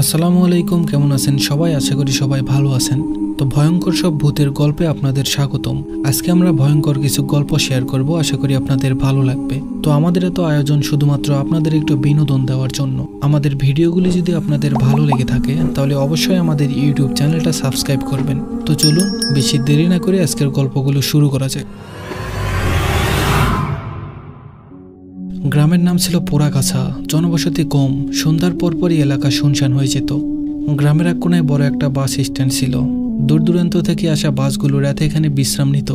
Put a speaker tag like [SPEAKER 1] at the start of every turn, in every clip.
[SPEAKER 1] আসসালামু আলাইকুম, কেমন আছেন সবাই? আশা করি সবাই ভালো আছেন। তো ভয়ঙ্কর সব ভূতের গল্পে আপনাদের স্বাগতম। আজকে আমরা ভয়ঙ্কর কিছু গল্প শেয়ার করব, আশা করি আপনাদের ভালো লাগবে। তো আমাদের এত আয়োজন শুধুমাত্র আপনাদের একটু বিনোদন দেওয়ার জন্য। আমাদের ভিডিওগুলি যদি আপনাদের ভালো লেগে থাকে তাহলে অবশ্যই আমাদের ইউটিউব চ্যানেলটা সাবস্ক্রাইব করবেন। তো চলুন বেশি দেরি না করে আজকের গল্পগুলো শুরু করা যাক। গ্রামের নাম ছিল পোড়াগাছা। জনবসতি কম, সন্ধ্যার পরপরই এলাকা শুনশান হয়ে যেত। গ্রামের এক কোনায় বড় একটা বাস স্ট্যান্ড ছিল। দূর দূরান্ত থেকে আসা বাসগুলো রাতে এখানে বিশ্রাম নিত।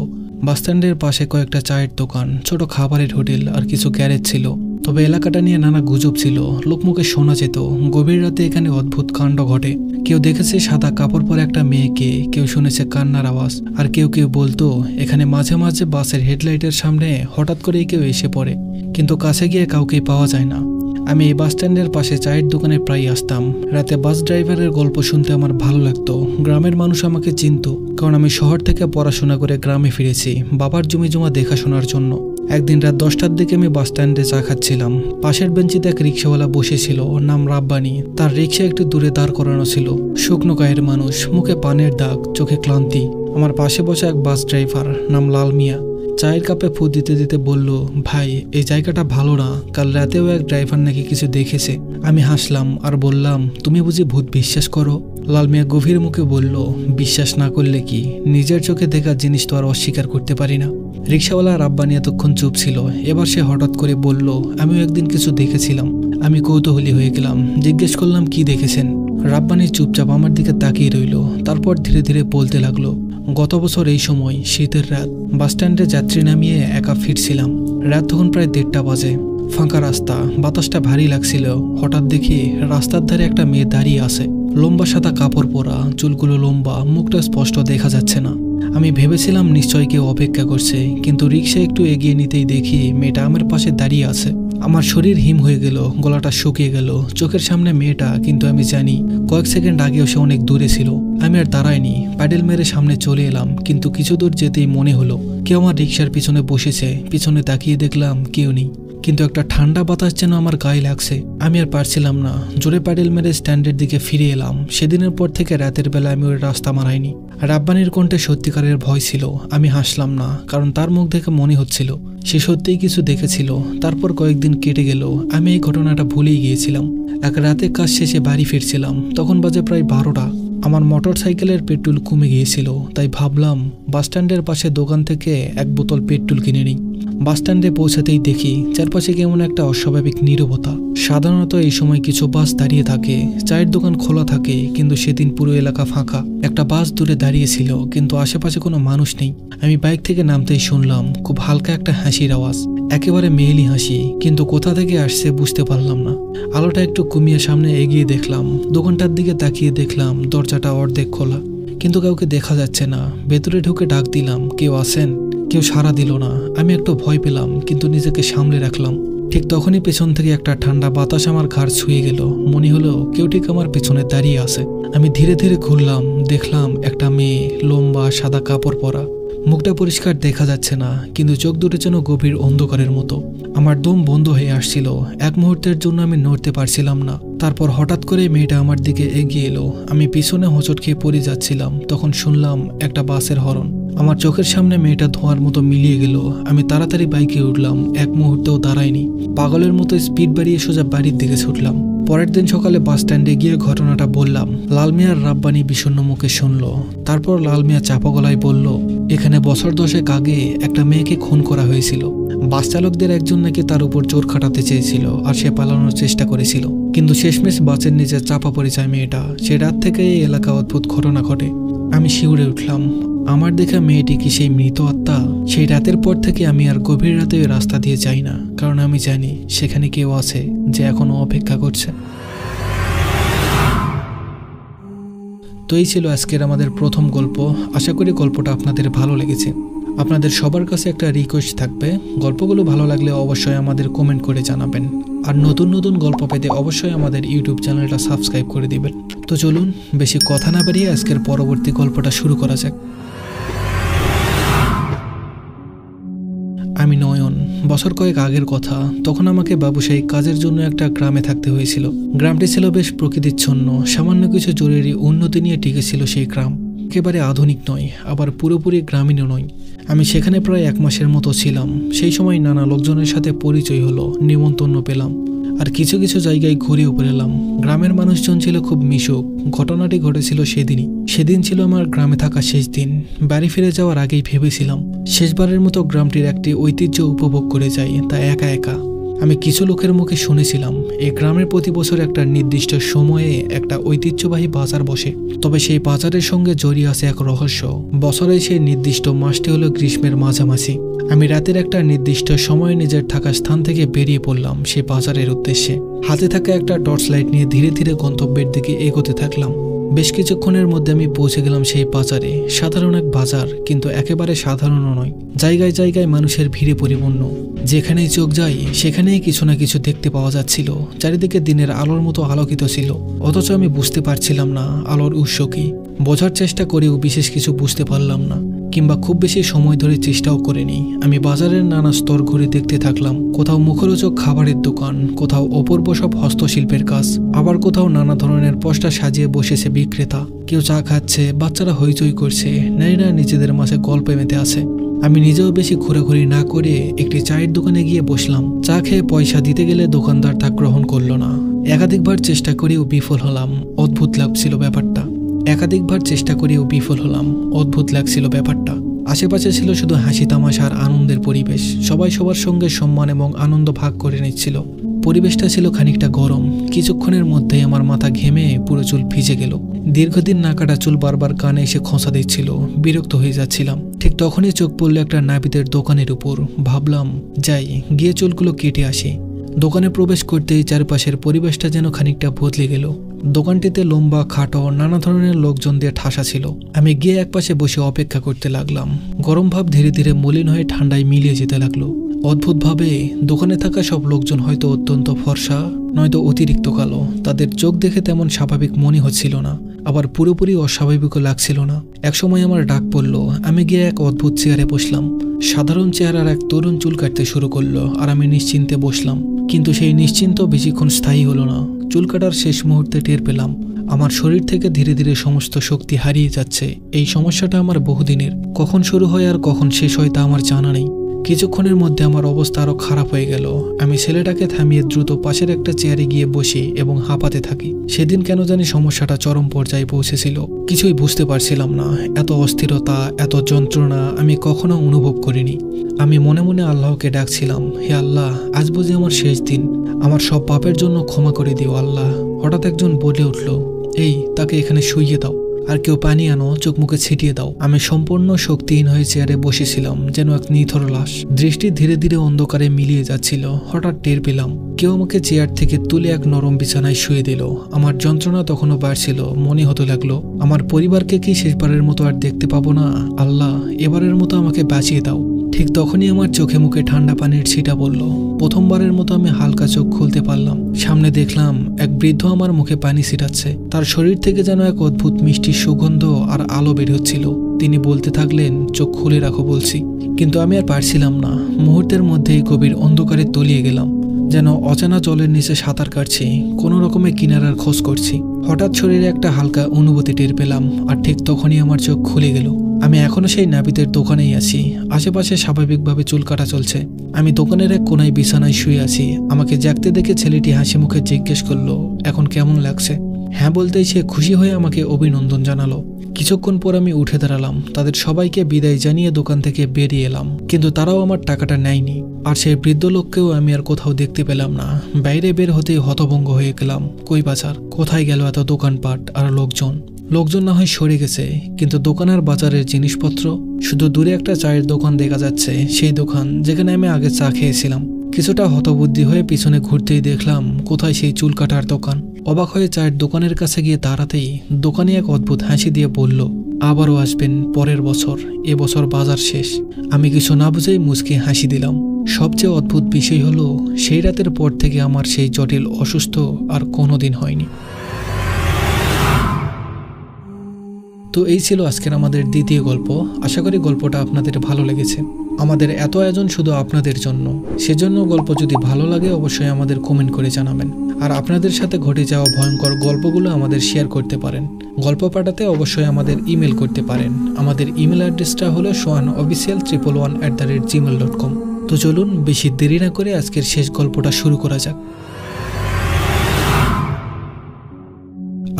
[SPEAKER 1] বাস স্ট্যান্ডের পাশে কয়েকটা চায়ের দোকান, ছোট খাবারের হোটেল আর কিছু গ্যারেজ ছিল। তবে এলাকাটা নিয়ে নানা গুজব ছিল। লোকমুখে শোনা যেত গভীর রাতে এখানে অদ্ভুত কাণ্ড ঘটে। কেউ দেখেছে সাদা কাপড় পরে একটা মেয়েকে, কেউ শুনেছে কান্নার আওয়াজ, আর কেউ কেউ বলতো এখানে মাঝে মাঝে বাসের হেডলাইটের সামনে হঠাৎ করেই কেউ এসে পড়ে, কিন্তু কাছে গিয়ে কাউকে পাওয়া যায় না। আমি এই বাস স্ট্যান্ডের পাশে চায়ের দোকানে প্রায় আসতাম। রাতে বাস ড্রাইভারের গল্প শুনতে আমার ভালো লাগতো। গ্রামের মানুষ আমাকে চিনত, কারণ আমি শহর থেকে পড়াশোনা করে গ্রামে ফিরেছি বাবার জমি জমা দেখাশোনার জন্য। একদিন রাত 10টার দিকে আমি বাস স্ট্যান্ডে চা খাচ্ছিলাম। পাশের বেঞ্চিতে এক রিক্সাওয়ালা বসেছিল, ওর নাম রাব্বানি। তার রিক্সা একটু দূরে দাঁড় করানো ছিল। শুকনো গায়ের মানুষ, মুখে পানের দাগ, চোখে ক্লান্তি। আমার পাশে বসে এক বাস ড্রাইভার, নাম লাল মিয়া। চায়ের কাপে ফু দিতে দিতে বলল, ভাই এই জায়গাটা ভালো না, কাল রাতেও এক ড্রাইভার নাকি কিছু দেখেছে। আমি হাসলাম আর বললাম, তুমি বুঝি ভূত বিশ্বাস করো? লাল মিয়া গভীর মুখে বলল, বিশ্বাস না করলে কি, নিজের চোখে দেখা জিনিস তো আর অস্বীকার করতে পারি না। রিক্সাওয়ালা রাব্বানি এতক্ষণ চুপ ছিল। এবার সে হঠাৎ করে বলল, আমিও একদিন কিছু দেখেছিলাম। আমি কৌতূহলী হয়ে গেলাম, জিজ্ঞেস করলাম কি দেখেছেন? রাব্বানি চুপচাপ আমার দিকে তাকিয়ে রইল। তারপর ধীরে ধীরে বলতে লাগলো, গত বছর এই সময় শীতের রাত বাস স্ট্যান্ডে যাত্রী নামিয়ে একা ফিরছিলাম। রাত তখন প্রায় 1:30 বাজে। ফাঁকা রাস্তা, বাতাসটা ভারী লাগছিল। হঠাৎ দেখি রাস্তার ধারে একটা মেয়ে দাঁড়িয়ে আছে। লম্বা সাদা কাপড় পরা, চুলগুলো লম্বা, মুখটা স্পষ্ট দেখা যাচ্ছে না। আমি ভেবেছিলাম নিশ্চয়ই কেউ অপেক্ষা করছে, কিন্তু রিক্সা একটু এগিয়ে নিতেই দেখি মেয়েটা আমার পাশে দাঁড়িয়ে আছে। আমার শরীর হিম হয়ে গেল, গলাটা শুকিয়ে গেল। চোখের সামনে মেয়েটা, কিন্তু আমি জানি কয়েক সেকেন্ড আগেও সে অনেক দূরে ছিল। আমি আর দাঁড়াইনি, প্যাডেল মেরে সামনে চলে এলাম। কিন্তু কিছু দূর যেতেই মনে হলো কেউ আমার রিক্সার পিছনে বসেছে। পিছনে তাকিয়ে দেখলাম কেউ নেই, কিন্তু একটা ঠান্ডা বাতাস যেন আমার গায়ে লাগছে। আমি আর পারছিলাম না, জোরে প্যাডেল মেরে স্ট্যান্ডের দিকে ফিরে এলাম। সেদিনের পর থেকে রাতের বেলা আমি ওই রাস্তা মারাইনি। রাব্বানির কণ্ঠে সত্যিকারের ভয় ছিল। আমি হাসলাম না, কারণ তার মুখ দেখে মনে হচ্ছিল সে সত্যিই কিছু দেখেছিল। তারপর কয়েকদিন কেটে গেল, আমি এই ঘটনাটা ভুলেই গিয়েছিলাম। এক রাতে কাজ শেষে বাড়ি ফিরছিলাম, তখন বাজে প্রায় 12টা। আমার মোটর সাইকেলের পেট্রোল কমে গিয়েছিল, তাই ভাবলাম বাস স্ট্যান্ডের পাশে দোকান থেকে এক বোতল পেট্রোল কিনে নিই। বাস স্ট্যান্ডে পৌঁছাতেই দেখি চারপাশে কেমন একটা অস্বাভাবিক নীরবতা। সাধারণত এই সময় কিছু বাস দাঁড়িয়ে থাকে, চায়ের দোকান খোলা থাকে, কিন্তু সেদিন পুরো এলাকা ফাঁকা। একটা বাস দূরে দাঁড়িয়েছিল, কিন্তু আশেপাশে কোনো মানুষ নেই। আমি বাইক থেকে নামতেই শুনলাম খুব হালকা একটা হাসির আওয়াজ, একেবারে মেয়েলি হাসি, কিন্তু কোথা থেকে আসছে বুঝতে পারলাম না। আলোটা একটু কমিয়ে সামনে এগিয়ে দেখলাম। দোকানটার দিকে তাকিয়ে দেখলাম দরজাটা অর্ধেক খোলা, কিন্তু কাউকে দেখা যাচ্ছে না। ভেতরে ঢুকে ডাক দিলাম, কেউ আছেন? কেউ সাড়া দিল না। আমি একটু ভয় পেলাম, কিন্তু নিজেকে সামলে রাখলাম। ঠিক তখনই পেছন থেকে একটা ঠান্ডা বাতাস আমার ঘাড় ছুঁয়ে গেল। মনে হলো কেউ ঠিক আমার পেছনে দাঁড়িয়ে আছে। আমি ধীরে ধীরে ঘুরলাম, দেখলাম একটা মেয়ে, লম্বা সাদা কাপড় পরা। মুখটা পরিষ্কার দেখা যাচ্ছে না, কিন্তু চোখ দুটো যেন গভীর অন্ধকারের মতো। আমার দম বন্ধ হয়ে আসছিল। এক মুহূর্তের জন্য আমি নড়তে পারছিলাম না। তারপর হঠাৎ করে মেয়েটা আমার দিকে এগিয়ে এলো। আমি পিছনে হোঁচট খেয়ে পড়ে যাচ্ছিলাম, তখন শুনলাম একটা বাসের হর্ন। আমার চোখের সামনে মেয়েটা ধোঁয়ার মতো মিলিয়ে গেল। আমি তাড়াতাড়ি বাইকে উঠলাম, এক মুহূর্তেও দাঁড়াইনি। পাগলের মতো স্পিড বাড়িয়ে সোজা বাড়ির দিকে ছুটলাম। পরের দিন সকালে বাস স্ট্যান্ডে গিয়ে ঘটনাটা বললাম। লাল মিয়ার রাব্বানি বিষণ্ণ মুখে শুনল। তারপর লাল মিয়া চাপা গলায় বলল, এখানে বছর 10 আগে একটা মেয়েকে খুন করা হয়েছিল। বাস চালকদের একজন নাকি তার উপর জোর খাটাতে চেয়েছিল, আর সে পালানোর চেষ্টা করেছিল, কিন্তু শেষমেশ বাসের নিচে চাপা পড়ে যায় মেয়েটা। সে রাত থেকে এই এলাকা অদ্ভুত ঘটনা ঘটে। আমি শিউরে উঠলাম। আমার দেখা মেয়েটি কি সেই মৃত আত্মা? সেই রাতের পর থেকে আমি আর গভীর রাতে ওই রাস্তা দিয়ে যাই না, কারণ আমি জানি সেখানে কেউ আছে যে এখনো অপেক্ষা করছে। তো এই ছিল আজকের আমাদের প্রথম গল্প। আশা করি গল্পটা আপনাদের ভালো লেগেছে। আপনাদের সবার কাছে একটা রিকোয়েস্ট থাকবে, গল্পগুলো ভালো লাগলে অবশ্যই আমাদের কমেন্ট করে জানাবেন। আর নতুন নতুন গল্প পেতে অবশ্যই আমাদের ইউটিউব চ্যানেলটা সাবস্ক্রাইব করে দিবেন। তো চলুন বেশি কথা না বাড়িয়ে আজকের পরবর্তী গল্পটা শুরু করা যাক। আমি নয়ন। বছর কয়েক আগের কথা। তখন আমাকে ব্যবসায়িক কাজের জন্য একটা গ্রামে থাকতে হয়েছিল। গ্রামটি ছিল বেশ প্রকৃতিচ্ছন্ন, সামান্য কিছু জরুরি উন্নতি নিয়ে টিকেছিল সেই গ্রাম। একেবারে আধুনিক নয়, আবার পুরোপুরি গ্রামীণও নয়। আমি সেখানে প্রায় 1 মাসের মতো ছিলাম। সেই সময় নানা লোকজনের সাথে পরিচয় হলো, নিমন্ত্রণ পেলাম, আর কিছু কিছু জায়গায় ঘুরেও পেলাম। গ্রামের মানুষজন ছিল খুব মিশুক। ঘটনাটি ঘটেছিল সেদিন ছিল আমার গ্রামে থাকা শেষ দিন। বাড়ি ফিরে যাওয়ার আগেই ভেবেছিলাম শেষবারের মতো গ্রামটির একটি ঐতিহ্য উপভোগ করে যাই, তা একা একা। আমি কিছু লোকের মুখে শুনেছিলাম এই গ্রামের প্রতি বছর একটা নির্দিষ্ট সময়ে একটা ঐতিহ্যবাহী বাজার বসে, তবে সেই বাজারের সঙ্গে জড়িয়ে আছে এক রহস্য। বছরের সেই নির্দিষ্ট মাসটি হলো গ্রীষ্মের মাঝামাঝি। আমি রাতের একটা নির্দিষ্ট সময়ে নিজের থাকা স্থান থেকে বেরিয়ে পড়লাম সেই বাজারের উদ্দেশ্যে। হাতে থাকা একটা টর্চ লাইট নিয়ে ধীরে ধীরে গন্তব্যের দিকে এগোতে থাকলাম। বেশ কিছুক্ষণের মধ্যে আমি পৌঁছে গেলাম সেই বাজারে। সাধারণ এক বাজার, কিন্তু একেবারে সাধারণও নয়। জায়গায় জায়গায় মানুষের ভিড়ে পরিপূর্ণ। যেখানেই চোখ যায় সেখানেই কিছু না কিছু দেখতে পাওয়া যাচ্ছিল। চারিদিকে দিনের আলোর মতো আলোকিত ছিল, অথচ আমি বুঝতে পারছিলাম না আলোর উৎস কি। বোঝার চেষ্টা করেও বিশেষ কিছু বুঝতে পারলাম না, কিংবা খুব বেশি সময় ধরে চেষ্টাও করিনি। আমি বাজারের নানা স্তর ঘুরে দেখতে থাকলাম। কোথাও মুখরোচক খাবারের দোকান, কোথাও অপূর্ব সব হস্তশিল্পের কাজ, আবার কোথাও নানা ধরনের পোস্টার সাজিয়ে বসেছে বিক্রেতা। কেউ চা খাচ্ছে, বাচ্চারা হইচই করছে, নারীরা নিজেদের মাঝে গল্পে মেতে আছে। আমি নিজেও বেশি ঘোরাঘুরি না করে একটি চায়ের দোকানে গিয়ে বসলাম। চা খেয়ে পয়সা দিতে গেলে দোকানদার তা গ্রহণ করলো না। একাধিকবার চেষ্টা করেও বিফল হলাম। অদ্ভুত লাগছিল ব্যাপারটা। আশেপাশে ছিল শুধু হাসি তামাশা আর আনন্দের পরিবেশ। সবাই সবার সঙ্গে সম্মান এবং আনন্দ ভাগ করে নিচ্ছিল। পরিবেশটা ছিল খানিকটা গরম। কিছুক্ষণের মধ্যেই আমার মাথা ঘেমে পুরো চুল ভিজে গেল। দীর্ঘদিন না কাটা চুল বারবার কানে এসে খোঁচা দিচ্ছিল। বিরক্ত হয়ে যাচ্ছিলাম। ঠিক তখনই চোখ পড়ল একটা নাপিতের দোকানের উপর। ভাবলাম যাই, গিয়ে চুলগুলো কেটে আসি। দোকানে প্রবেশ করতেই চারপাশের পরিবেশটা যেন খানিকটা বদলে গেল। দোকানটিতে লম্বা খাটো নানা ধরনের লোকজন দিয়ে ঠাসা ছিল। আমি গিয়ে একপাশে বসে অপেক্ষা করতে লাগলাম। গরম ভাব ধীরে ধীরে মলিন হয়ে ঠান্ডায় মিলিয়ে যেতে লাগলো। অদ্ভুতভাবে দোকানে থাকা সব লোকজন হয়তো অত্যন্ত ফর্সা, নয়তো অতিরিক্ত কালো। তাদের চোখ দেখে তেমন স্বাভাবিক মনে হচ্ছিল না, আবার পুরোপুরি অস্বাভাবিকও লাগছিল না। একসময় আমার ডাক পড়ল। আমি গিয়ে এক অদ্ভুত চেয়ারে বসলাম। সাধারণ চেহারার এক তরুণ চুল কাটতে শুরু করলো, আর আমি নিশ্চিন্তে বসলাম। কিন্তু সেই নিশ্চিন্ত বেশিক্ষণ স্থায়ী হলো না। চুল কাটার শেষ মুহূর্তে টের পেলাম আমার শরীর থেকে ধীরে ধীরে সমস্ত শক্তি হারিয়ে যাচ্ছে। এই সমস্যাটা আমার বহুদিনের। কখন শুরু হয় আর কখন শেষ হয় তা আমার জানা নেই। কিছুক্ষণের মধ্যে আমার অবস্থা আরো খারাপ হয়ে গেল। আমি ছেলেটাকে থামিয়ে দ্রুত পাশের একটা চেয়ারে গিয়ে বসি এবং হাঁপাতে থাকি। সেদিন কেন জানি সমস্যাটা চরম পর্যায়ে পৌঁছেছিল। কিছুই বুঝতে পারছিলাম না। এত অস্থিরতা, এত যন্ত্রণা আমি কখনো অনুভব করিনি। আমি মনে মনে আল্লাহকে ডাকছিলাম, হে আল্লাহ, আজ বুঝি আমার শেষ দিন। আমার সব পাপের জন্য ক্ষমা করে দিও আল্লাহ। হঠাৎ একজন বলে উঠল, এই তাকে এখানে শুইয়ে দাও, আর কেউ পানি আনো, চোখ মুখে ছিটিয়ে দাও। আমি সম্পূর্ণ শক্তিহীন হয়ে চেয়ারে বসেছিলাম, যেন এক নিথর লাশ। দৃষ্টি ধীরে ধীরে অন্ধকারে মিলিয়ে যাচ্ছিল। হঠাৎ টের পেলাম কেউ আমাকে চেয়ার থেকে তুলে এক নরম বিছানায় শুয়ে দিল। আমার যন্ত্রণা তখনও বাড়ছিল। মনে হতে লাগলো আমার পরিবারকে কি শেষবারের মতো আর দেখতে পাবো না। আল্লাহ, এবারের মতো আমাকে বাঁচিয়ে দাও। ঠিক তখনই আমার চোখে মুখে ঠান্ডা পানির ছিটা পড়ল। প্রথমবারের মতো আমি হালকা চোখ খুলতে পারলাম। সামনে দেখলাম এক বৃদ্ধ আমার মুখে পানি ছিটাচ্ছে। তার শরীর থেকে যেন এক অদ্ভুত মিষ্টি সুগন্ধ আর আলো বের হচ্ছিল। তিনি বলতে থাকলেন, চোখ খুলে রাখো বলছি। কিন্তু আমি আর পারছিলাম না। মুহূর্তের মধ্যেই গভীর অন্ধকারে তলিয়ে গেলাম, যেন অচেনা জলের নিচে সাঁতার কাটছি, কোনো রকমে কিনারার খোঁজ করছি। হঠাৎ শরীরে একটা হালকা অনুভূতি টের পেলাম, আর ঠিক তখনই আমার চোখ খুলে গেল। আমি এখনো সেই নাপিতের দোকানেই আছি। আশেপাশে স্বাভাবিকভাবে চুল কাটা চলছে। আমি দোকানের এক কোনায় বিছানায় শুয়ে আছি। আমাকে জাগতে দেখে ছেলেটি হাসি মুখে জিজ্ঞেস করলো, এখন কেমন লাগছে? হ্যাঁ বলতেই সে খুশি হয়ে আমাকে অভিনন্দন জানালো। কিছুক্ষণ পর আমি উঠে দাঁড়ালাম। তাদের সবাইকে বিদায় জানিয়ে দোকান থেকে বেরিয়ে এলাম, কিন্তু তারাও আমার টাকাটা নেয়নি। আর সেই বৃদ্ধ লোককেও আমি আর কোথাও দেখতে পেলাম না। বাইরে বের হতেই হতভম্ব হয়ে গেলাম। কই বাজার, কোথায় গেল এত দোকানপাট আর লোকজন? লোকজন না হয় সরে গেছে, কিন্তু দোকান আর বাজারের জিনিসপত্র? শুধু দূরে একটা চায়ের দোকান দেখা যাচ্ছে, সেই দোকান যেখানে আমি আগে চা খেয়েছিলাম। কিছুটা হতবুদ্ধি হয়ে পিছনে ঘুরতেই দেখলাম কোথায় সেই চুল কাটার দোকান। অবাক হয়ে চায়ের দোকানের কাছে গিয়ে দাঁড়াতেই দোকানি এক অদ্ভুত হাসি দিয়ে বলল, আবারও আসবেন পরের বছর, এবছর বাজার শেষ। আমি কিছু না বুঝেই মুচকি হাসি দিলাম। সবচেয়ে অদ্ভুত বিষয় হলো, সেই রাতের পর থেকে আমার সেই জটিল অসুস্থ আর কোনোদিন হয়নি। তো এই ছিল আজকের আমাদের দ্বিতীয় গল্প। আশা করি গল্পটা আপনাদের ভালো লেগেছে। আমাদের এত আয়োজন শুধু আপনাদের জন্য, সেজন্য গল্প যদি ভালো লাগে অবশ্যই আমাদের কমেন্ট করে জানাবেন। আর আপনাদের সাথে ঘটে যাওয়া ভয়ঙ্কর গল্পগুলো আমাদের শেয়ার করতে পারেন। গল্প পাঠাতে অবশ্যই আমাদের ইমেল করতে পারেন। আমাদের ইমেল অ্যাড্রেসটা হলো sohanofficial111@gmail.com। তো চলুন বেশি দেরি না করে আজকের শেষ গল্পটা শুরু করা যাক।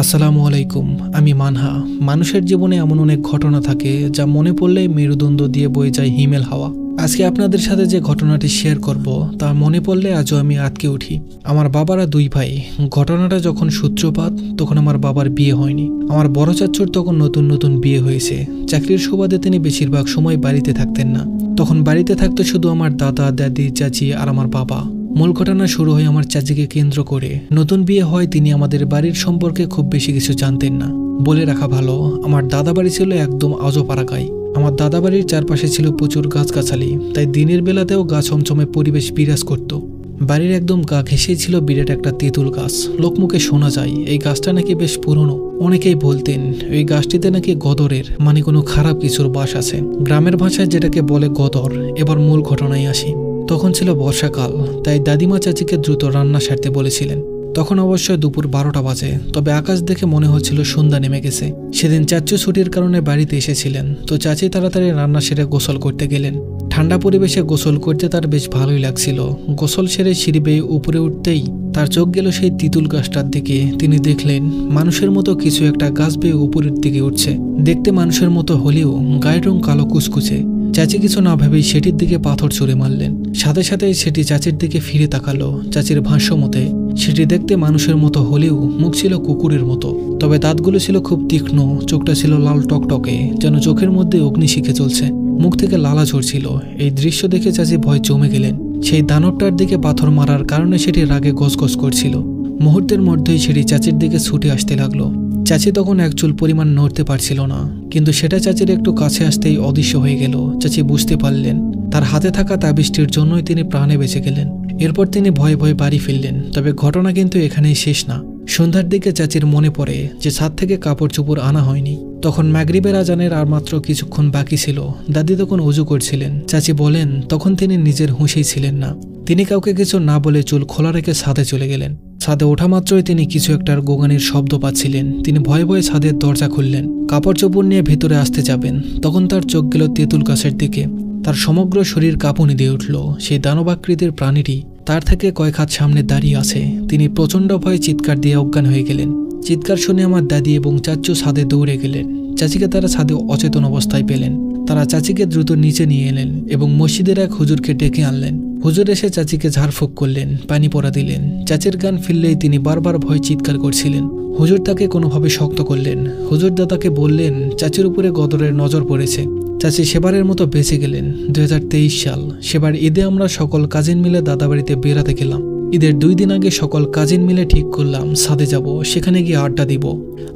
[SPEAKER 1] আসসালামু আলাইকুম, আমি মানহা। মানুষের জীবনে এমন অনেক ঘটনা থাকে যা মনে পড়লেই মেরুদণ্ড দিয়ে বয়ে যায় হিমেল হাওয়া। আজকে আপনাদের সাথে যে ঘটনাটি শেয়ার করব তা মনে পড়লে আজও আমি আটকে উঠি। আমার বাবারা দুই ভাই। ঘটনাটা যখন সূত্রপাত তখন আমার বাবার বিয়ে হয়নি। আমার বড় চাচ্চুর তখন নতুন নতুন বিয়ে হয়েছে। চাকরির সুবাদে তিনি বেশিরভাগ সময় বাড়িতে থাকতেন না। তখন বাড়িতে থাকতো শুধু আমার দাদা, দাদি, চাচি আর আমার বাবা। মূল ঘটনা শুরু হয় আমার চাচিকে কেন্দ্র করে। নতুন বিয়ে হয় তিনি আমাদের বাড়ির সম্পর্কে খুব বেশি কিছু জানতেন না। বলে রাখা ভালো, আমার দাদা বাড়ি ছিল একদম আজোপাড়াগায়। আমার দাদা বাড়ির চারপাশে ছিল প্রচুর গাছগাছালি, তাই দিনের বেলাতেও গা ছমছমে পরিবেশ বিরাজ করত। বাড়ির একদম গা ঘেঁষেই ছিল বিরাট একটা তেঁতুল গাছ। লোকমুখে শোনা যায় এই গাছটা নাকি বেশ পুরনো। অনেকেই বলতেন এই গাছটিতে নাকি গদরের মানে কোনো খারাপ কিছুর বাস আছে। গ্রামের ভাষায় যেটাকে বলে গদর। এবার মূল ঘটনায় আসি। তখন ছিল বর্ষাকাল, তাই দাদিমা চাচিকে দ্রুত রান্না সারতে বলেছিলেন। তখন অবশ্যই দুপুর 12টা বাজে, তবে আকাশ দেখে মনে হচ্ছিল সন্ধ্যা নেমে গেছে। সেদিন চাচু ছুটির কারণে বাড়িতে এসেছিলেন, তো চাচি তাড়াতাড়ি রান্না সেরে গোসল করতে গেলেন। ঠান্ডা পরিবেশে গোসল করতে তার বেশ ভালোই লাগছিল। গোসল সেরে সিঁড়ি বেয়ে উপরে উঠতেই তার চোখ গেল সেই তিতুল গাছটার দিকে। তিনি দেখলেন মানুষের মতো কিছু একটা গাছ বেয়ে উপরের দিকে উঠছে। দেখতে মানুষের মতো হলেও গায়ের রং কালো কুচকুচে। চাচি কিছু না ভেবেই সেটির দিকে পাথর ছুঁড়ে মারলেন। সাথে সাথে সেটি চাচির দিকে ফিরে তাকালো। চাচির ভাষ্য মতে সেটি দেখতে মানুষের মতো হলেও মুখ ছিল কুকুরের মতো, তবে দাঁতগুলো ছিল খুব তীক্ষ্ণ। চোখটা ছিল লাল টকটকে, যেন চোখের মধ্যে অগ্নি শিখে চলছে। মুখ থেকে লালা ঝরছিল। এই দৃশ্য দেখে চাচি ভয় জমে গেলেন। সেই দানবটার দিকে পাথর মারার কারণে সেটি রাগে গজগজ করছিল। মুহূর্তের মধ্যেই সেটি চাচির দিকে ছুটে আসতে লাগলো। চাচি তখন এক চুল পরিমাণ নড়তে পারছিল না, কিন্তু সেটা চাচির একটু কাছে আসতেই অদৃশ্য হয়ে গেল। চাচি বুঝতে পারলেন তার হাতে থাকা তাবিজটির জন্যই তিনি প্রাণে বেঁচে গেলেন। এরপর তিনি ভয়ে ভয়ে বাড়ি ফিরলেন। তবে ঘটনা কিন্তু এখানেই শেষ না। সন্ধ্যার দিকে চাচির মনে পড়ে যে ছাদ থেকে কাপড় চোপড় আনা হয়নি। তখন মাগরিবের আজানের আর মাত্র কিছুক্ষণ বাকি ছিল। দাদি তখন উজু করছিলেন। চাচি বলেন তখন তিনি নিজের হুঁশেই ছিলেন না। তিনি কাউকে কিছু না বলে চুল খোলা রেখে ছাদে চলে গেলেন। ছাদে ওঠা মাত্রই তিনি কিছু একটার গোগানির শব্দ পাচ্ছিলেন। তিনি ভয়ে ভয়ে ছাদের দরজা খুললেন। কাপড় চোপড় নিয়ে ভেতরে আসতে যাবেন, তখন তার চোখ গেল তেঁতুল গাছের দিকে। তার সমগ্র শরীর কাঁপুনি দিয়ে উঠল। সেই দানবাকৃতির প্রাণীটি তার থেকে কয়েক হাত সামনে দাঁড়িয়ে আছে। তিনি প্রচণ্ড ভয়ে চিৎকার দিয়ে অজ্ঞান হয়ে গেলেন। চিৎকার শুনে আমার দাদি এবং চাচু ছাদে দৌড়ে গেলেন। চাচিকে তারা ছাদে অচেতন অবস্থায় পেলেন। তারা চাচিকে দ্রুত নিচে নিয়ে এলেন এবং মসজিদের এক হুজুরকে ডেকে আনলেন। হুজুর এসে চাচিকে ঝাড়ফুঁক করলেন, পানি পরা দিলেন। চাচির গান ফিরলেই তিনি বারবার ভয় চিৎকার করছিলেন। হুজুর তাকে কোনোভাবে শক্ত করলেন। হুজুর দাদাকে বললেন চাচির উপরে গদরের নজর পড়েছে। চাচি সেবারের মতো বেঁচে গেলেন। 2023 সাল সেবার ঈদে আমরা সকল কাজিন মিলে দাদা বাড়িতে বেড়াতে গেলাম। ঈদের 2 দিন আগে সকল কাজিন মিলে ঠিক করলাম ছাদে যাব, সেখানে গিয়ে আড্ডা দিব।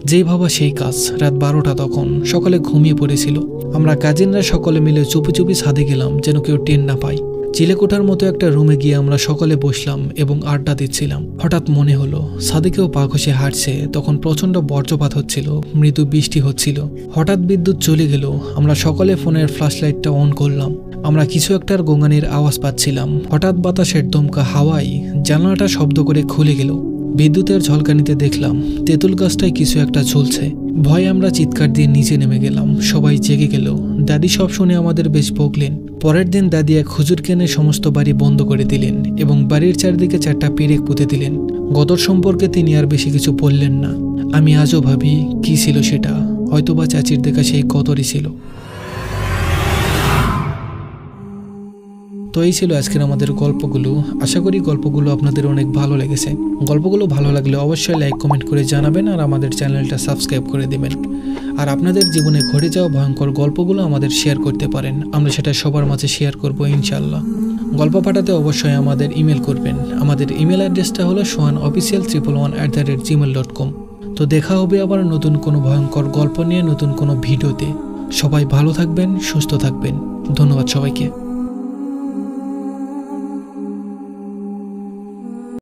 [SPEAKER 1] যেই ভাবা সেই কাজ। রাত 12টা তখন। সকালে ঘুমিয়ে পড়েছিল। আমরা কাজিনরা সকলে মিলে চুপি চুপি ছাদে গেলাম যেন কেউ টের না পায়। চিলেকোঠার মতো একটা রুমে গিয়ে আমরা সকলে বসলাম এবং আড্ডা দিচ্ছিলাম। হঠাৎ মনে হলো ছাদে কেউ পা ঘষে হাঁটছে। তখন প্রচণ্ড বজ্রপাত হচ্ছিল, মৃদু বৃষ্টি হচ্ছিল। হঠাৎ বিদ্যুৎ চলে গেল। আমরা সকলে ফোনের ফ্ল্যাশ লাইটটা অন করলাম। আমরা কিছু একটার গোঙানির আওয়াজ পাচ্ছিলাম। হঠাৎ বাতাসের দমকা হাওয়ায় জানালাটা শব্দ করে খুলে গেল। বিদ্যুতের ঝলকানিতে দেখলাম তেঁতুল গাছটায় কিছু একটা ঝুলছে। ভয়ে আমরা চিৎকার দিয়ে নিচে নেমে গেলাম। সবাই জেগে গেল। দাদি সব শুনে আমাদের বেশ বকলেন। পরের দিন দাদি এক হুজুরকে এনে সমস্ত বাড়ি বন্ধ করে দিলেন এবং বাড়ির চারদিকে 4টা পেরেক পুঁতে দিলেন। গদর সম্পর্কে তিনি আর বেশি কিছু বললেন না। আমি আজও ভাবি কি ছিল সেটা। হয়তোবা চাচির দেখা সেই গদরই ছিল। তো এই ছিল আজকের আমাদের গল্পগুলো। আশা করি গল্পগুলো আপনাদের অনেক ভালো লেগেছে। গল্পগুলো ভালো লাগলে অবশ্যই লাইক কমেন্ট করে জানাবেন আর আমাদের চ্যানেলটা সাবস্ক্রাইব করে দেবেন। আর আপনাদের জীবনে ঘটে যাওয়া ভয়ঙ্কর গল্পগুলো আমাদের শেয়ার করতে পারেন। আমরা সেটা সবার মাঝে শেয়ার করব ইনশাআল্লাহ। গল্প পাঠাতে অবশ্যই আমাদের ইমেল করবেন। আমাদের ইমেল অ্যাড্রেসটা হলো sohanofficial111@gmail.com। তো দেখা হবে আবার নতুন কোনো ভয়ঙ্কর গল্প নিয়ে নতুন কোনো ভিডিওতে। সবাই ভালো থাকবেন, সুস্থ থাকবেন। ধন্যবাদ সবাইকে।